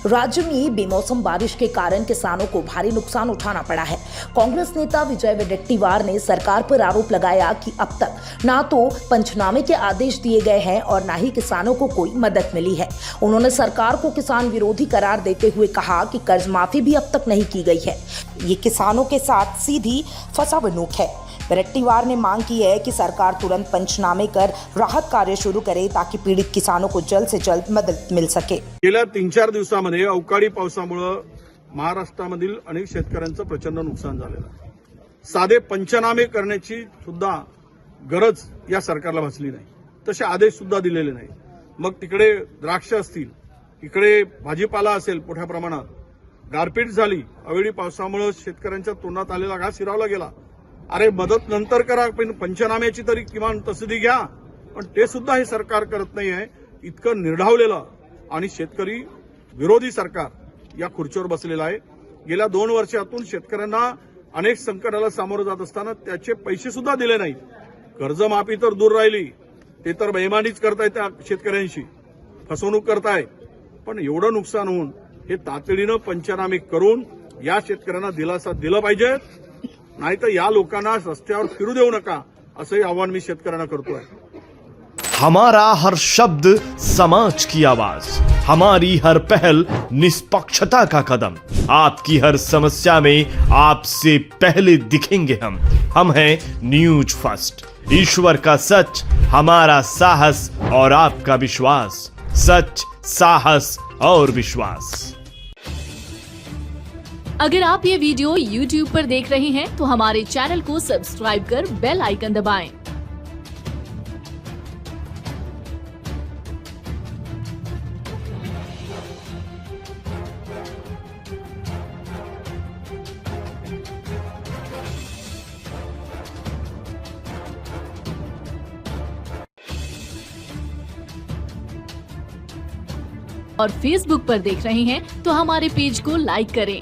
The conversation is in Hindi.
राज्य में बेमौसम बारिश के कारण किसानों को भारी नुकसान उठाना पड़ा है। कांग्रेस नेता विजय वडेट्टीवार ने सरकार पर आरोप लगाया कि अब तक ना तो पंचनामे के आदेश दिए गए हैं और ना ही किसानों को कोई मदद मिली है। उन्होंने सरकार को किसान विरोधी करार देते हुए कहा कि कर्ज माफी भी अब तक नहीं की गई है। ये किसानों के साथ सीधी फसावनूक है। वडेट्टीवार ने मांग की है कि सरकार तुरंत पंचनामे कर राहत कार्य सुरू करे ताकि पीड़ित किसानों को जल्द से जल्द मदद मिल सके। गेल्या 3-4 दिवसांमध्ये अवकाळी पावसामुळे महाराष्ट्रामधील अनेक शेतकऱ्यांचं प्रचंड नुकसान झालेलं आहे। साधे पंचनामे करण्याची सुद्धा गरज या सरकारला भासली नाही, तसे आदेश सुद्धा दिलेले नाही। मग तिकडे द्राक्ष असतील, इकडे भाजीपाला असेल, मोठ्या प्रमाणात गारपीट झाली, अवेळी पावसामुळे शेतकऱ्यांच्या तोंडात आलेला घास हिरावला गेला। अरे मदत नंतर करा, पण पंचनाम्याची तरी किमान तसदी घ्या, पण ते सुद्धा हे सरकार करत नाही आहे। इतकं निर्ढावलेलं आणि शेतकरी विरोधी सरकार या खुर्चीवर बसलेलं आहे। गेल्या 2 वर्षातून शेतकऱ्यांना अनेक संकटाला सामोरं जात असताना त्याचे पैसे सुद्धा दिले नाहीत। कर्जमाफी तर दूर राहिली, ते तर बेईमानीच करतायत, त्या शेतकऱ्यांशी फसवणूक करतायत। पण एवढं नुकसान होऊन हे तातडीनं पंचनामे करून या शेतकऱ्यांना दिलासा दिला पाहिजे, नाहीतर या लोकांना रस्त्यावर फिरू देऊ नका, असंही आवाहन मी शेतकऱ्यांना करतोय। हमारा हर शब्द समाज की आवाज, हमारी हर पहल निष्पक्षता का कदम, आपकी हर समस्या में आपसे पहले दिखेंगे हम हैं न्यूज फर्स्ट। ईश्वर का सच, हमारा साहस और आपका विश्वास। सच, साहस और विश्वास। अगर आप ये वीडियो YouTube पर देख रहे हैं तो हमारे चैनल को सब्सक्राइब कर बेल आइकन दबाएं। और Facebook पर देख रहे हैं तो हमारे पेज को लाइक करें।